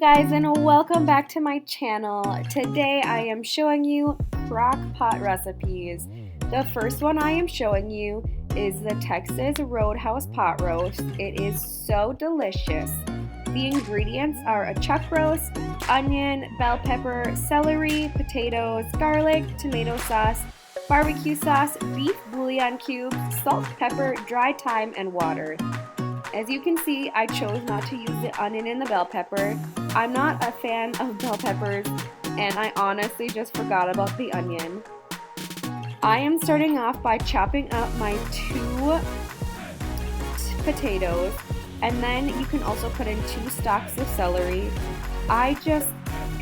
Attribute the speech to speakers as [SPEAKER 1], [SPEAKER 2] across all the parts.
[SPEAKER 1] guys, and welcome back to my channel. Today I am showing you Crockpot recipes. The first one I am showing you is the Texas Roadhouse pot roast. It is so delicious. The ingredients are a chuck roast, onion, bell pepper, celery, potatoes, garlic, tomato sauce, barbecue sauce, beef bouillon cubes, salt, pepper, dry thyme, and water. As you can see, I chose not to use the onion and the bell pepper. I'm not a fan of bell peppers, and I honestly just forgot about the onion. I am starting off by chopping up my 2 potatoes, and then you can also put in 2 stalks of celery. I just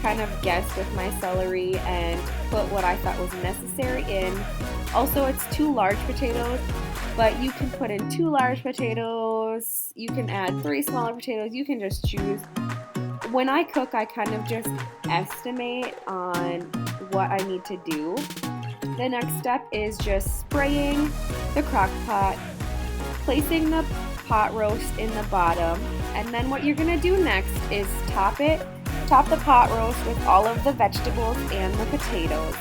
[SPEAKER 1] kind of guessed with my celery and put what I thought was necessary in. Also, it's 2 large potatoes, but you can put in 2 large potatoes, you can add 3 smaller potatoes, you can just choose. When I cook, I kind of just estimate on what I need to do. The next step is just spraying the crock pot, placing the pot roast in the bottom, and then what you're gonna do next is top the pot roast with all of the vegetables and the potatoes.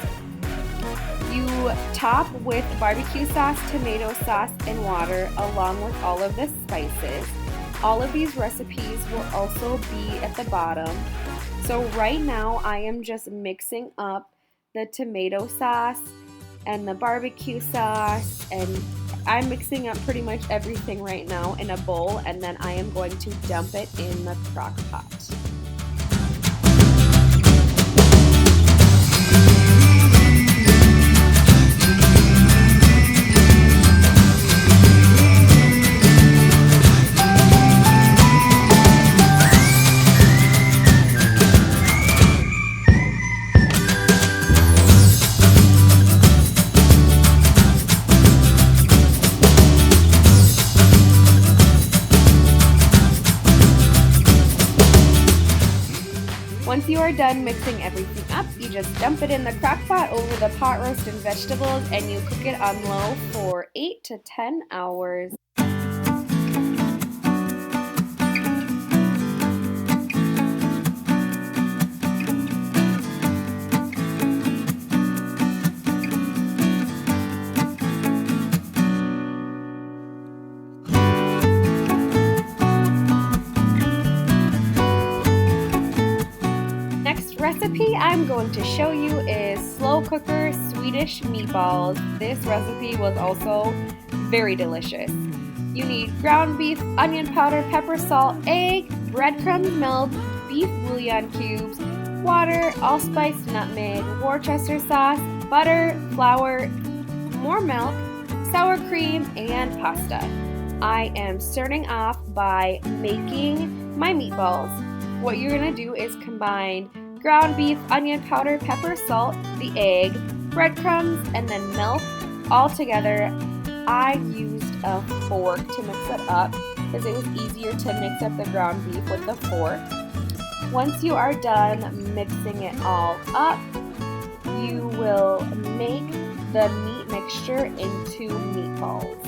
[SPEAKER 1] You top with barbecue sauce, tomato sauce, and water along with all of the spices. All of these recipes will also be at the bottom. So right now I am just mixing up the tomato sauce and the barbecue sauce, and I'm mixing up pretty much everything right now in a bowl, and then I am going to dump it in the crock pot. Once you are done mixing everything up, you just dump it in the crock pot over the pot roast and vegetables, and you cook it on low for 8 to 10 hours. Recipe I'm going to show you is slow cooker Swedish meatballs. This recipe was also very delicious. You need ground beef, onion powder, pepper, salt, egg, breadcrumbs, milk, beef bouillon cubes, water, allspice, nutmeg, Worcester sauce, butter, flour, more milk, sour cream, and pasta. I am starting off by making my meatballs. What you're going to do is combine ground beef, onion powder, pepper, salt, the egg, breadcrumbs, and then milk all together. I used a fork to mix it up because it was easier to mix up the ground beef with the fork. Once you are done mixing it all up, you will make the meat mixture into meatballs.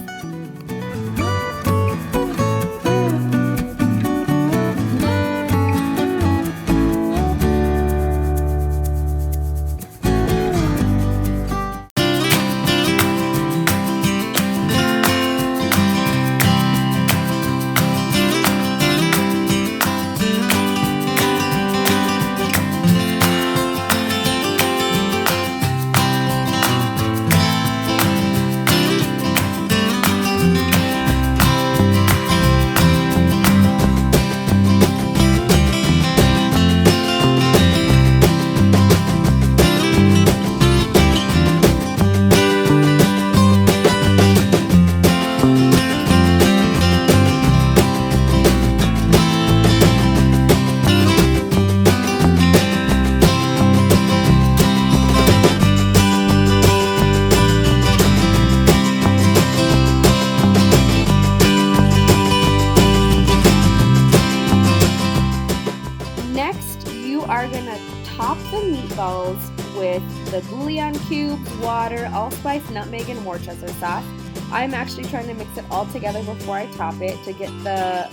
[SPEAKER 1] Are gonna top the meatballs with the bouillon cubes, water, allspice, nutmeg, and Worcester sauce. I'm actually trying to mix it all together before I top it to get the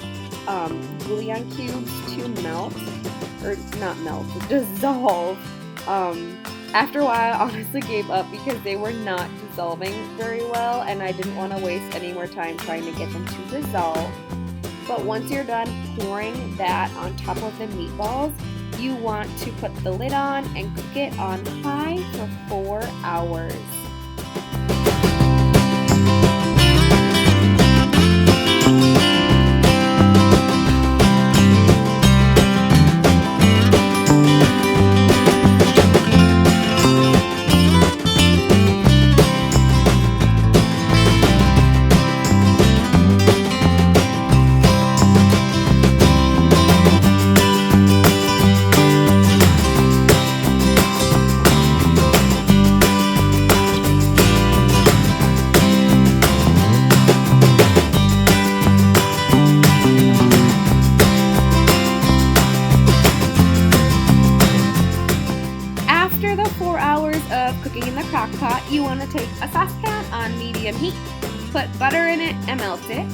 [SPEAKER 1] bouillon cubes to melt. or not melt, dissolve. After a while, I honestly gave up because they were not dissolving very well, and I didn't want to waste any more time trying to get them to dissolve. But once you're done pouring that on top of the meatballs, you want to put the lid on and cook it on high for 4 hours. After the 4 hours of cooking in the crock pot, you want to take a saucepan on medium heat, put butter in it and melt it.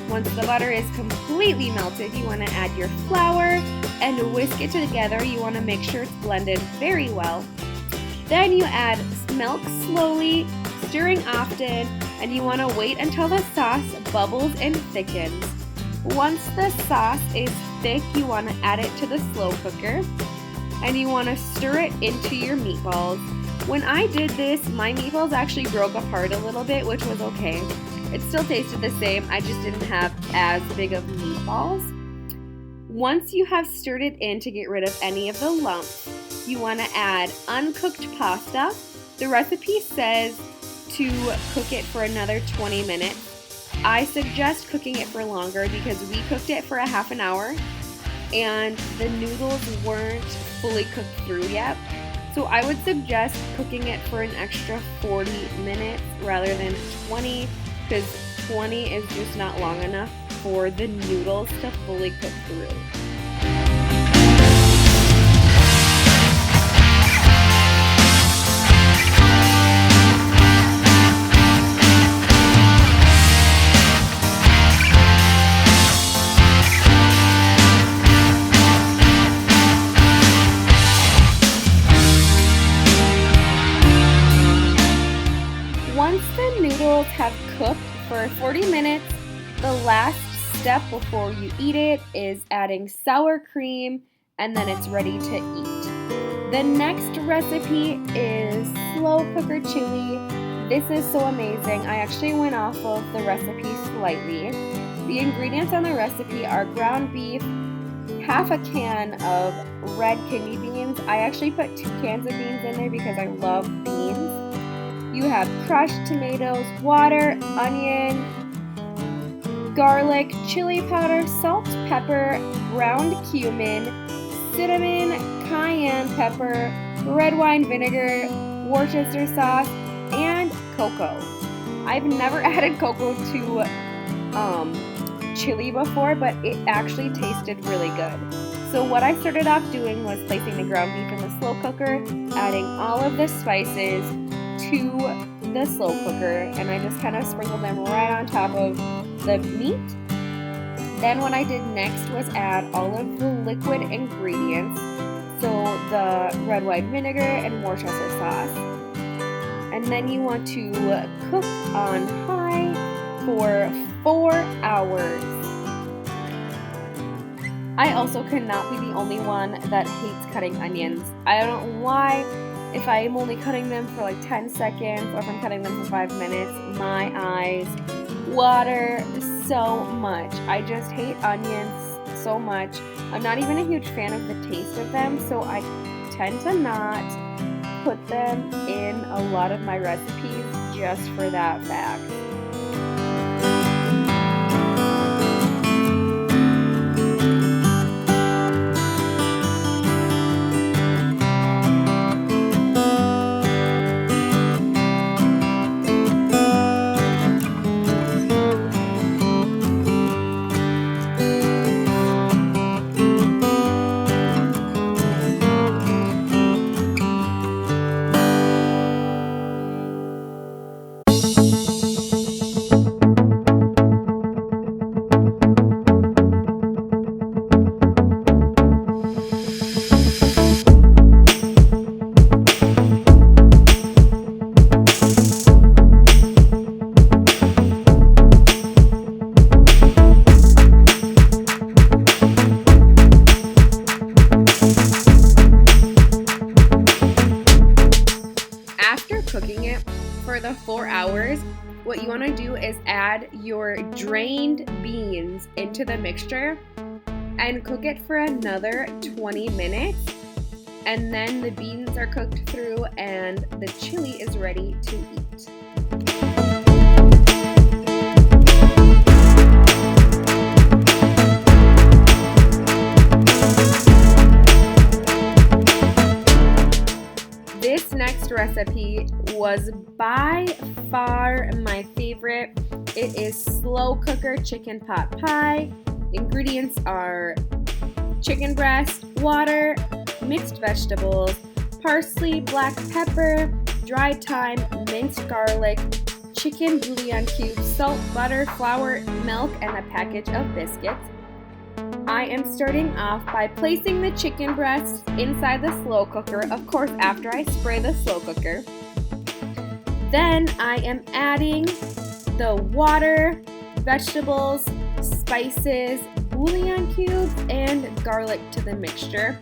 [SPEAKER 1] Once the butter is completely melted, you want to add your flour and whisk it together. You want to make sure it's blended very well. Then you add milk slowly, stirring often, and you want to wait until the sauce bubbles and thickens. Once the sauce is thick, you want to add it to the slow cooker, and you want to stir it into your meatballs. When I did this, my meatballs actually broke apart a little bit, which was okay. It still tasted the same, I just didn't have as big of meatballs. Once you have stirred it in to get rid of any of the lumps, you want to add uncooked pasta. The recipe says to cook it for another 20 minutes. I suggest cooking it for longer because we cooked it for a half an hour and the noodles weren't fully cooked through yet. So I would suggest cooking it for an extra 40 minutes rather than 20, because 20 is just not long enough for the noodles to fully cook through. Once the noodles have cooked for 40 minutes, the last step before you eat it is adding sour cream, and then it's ready to eat. The next recipe is slow cooker chili. This is so amazing. I actually went off of the recipe slightly. The ingredients on the recipe are ground beef, half a can of red kidney beans. I actually put 2 cans of beans in there because I love beans. You have crushed tomatoes, water, onion, garlic, chili powder, salt, pepper, ground cumin, cinnamon, cayenne pepper, red wine vinegar, Worcester sauce, and cocoa. I've never added cocoa to chili before, but it actually tasted really good. So what I started off doing was placing the ground beef in the slow cooker, adding all of the spices to the slow cooker, and I just kind of sprinkled them right on top of the meat. Then what I did next was add all of the liquid ingredients, so the red wine vinegar and Worcester sauce. And then you want to cook on high for 4 hours. I also cannot be the only one that hates cutting onions. I don't know why. If I am only cutting them for like 10 seconds or if I'm cutting them for 5 minutes, my eyes water so much. I just hate onions so much. I'm not even a huge fan of the taste of them, so I tend to not put them in a lot of my recipes just for that fact. you want to do is add your drained beans into the mixture and cook it for another 20 minutes. And then the beans are cooked through and the chili is ready to eat. This next recipe was by far my favorite. It is slow cooker chicken pot pie. Ingredients are chicken breast, water, mixed vegetables, parsley, black pepper, dried thyme, minced garlic, chicken bouillon cubes, salt, butter, flour, milk, and a package of biscuits. I am starting off by placing the chicken breasts inside the slow cooker, of course after I spray the slow cooker. Then I am adding the water, vegetables, spices, bouillon cubes, and garlic to the mixture.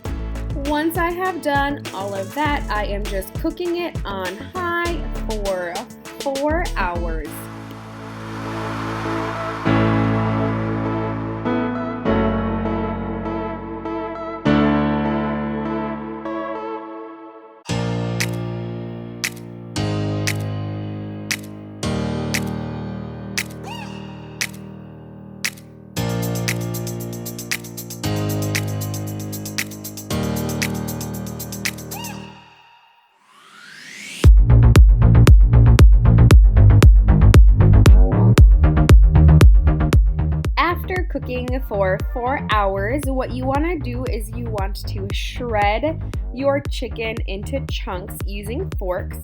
[SPEAKER 1] Once I have done all of that, I am just cooking it on high for 4 hours. Cooking for 4 hours, what you want to do is you want to shred your chicken into chunks using forks.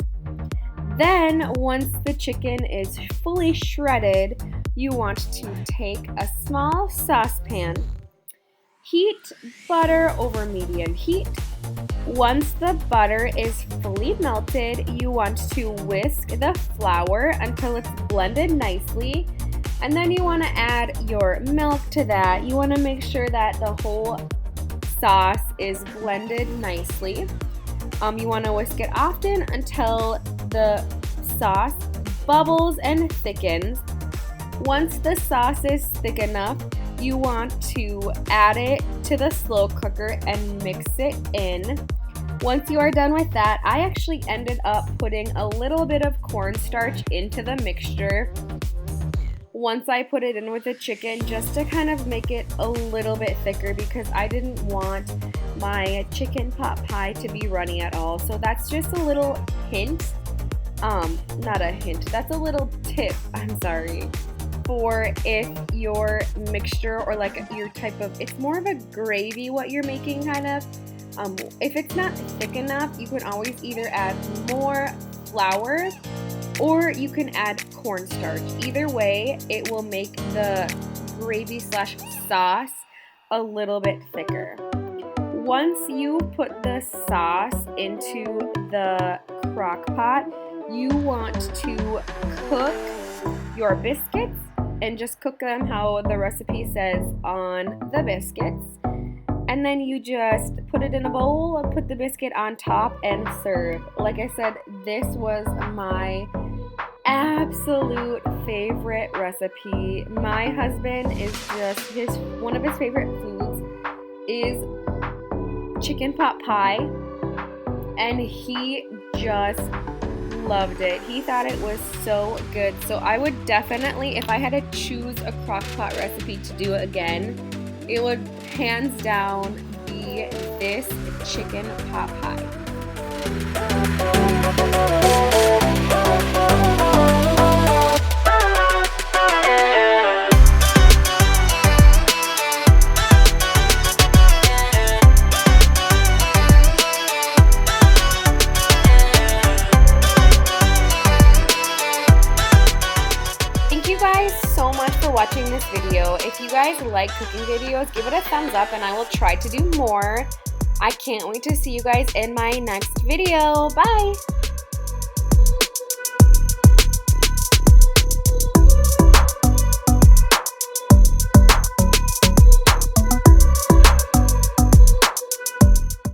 [SPEAKER 1] Then once the chicken is fully shredded, you want to take a small saucepan, heat butter over medium heat. Once the butter is fully melted, you want to whisk the flour until it's blended nicely. And then you want to add your milk to that. You want to make sure that the whole sauce is blended nicely. You want to whisk it often until the sauce bubbles and thickens. Once the sauce is thick enough, you want to add it to the slow cooker and mix it in. Once you are done with that, I actually ended up putting a little bit of cornstarch into the mixture once I put it in with the chicken, just to kind of make it a little bit thicker because I didn't want my chicken pot pie to be runny at all. So that's just a little hint, not a hint, that's a little tip, I'm sorry, for if your mixture or like your type of, it's more of a gravy what you're making kind of. If it's not thick enough, you can always either add more flour or you can add cornstarch. Either way, it will make the gravy slash sauce a little bit thicker. Once you put the sauce into the crock pot, you want to cook your biscuits and just cook them how the recipe says on the biscuits. And then you just put it in a bowl, put the biscuit on top, and serve. Like I said, this was my absolute favorite recipe. My husband is just one of his favorite foods is chicken pot pie, and he just loved it. He thought it was so good. So I would definitely, if I had to choose a crock pot recipe to do again, it would hands down be this chicken pot pie. So much for watching this video. If you guys like cooking videos, give it a thumbs up and I will try to do more. I can't wait to see you guys in my next video. Bye!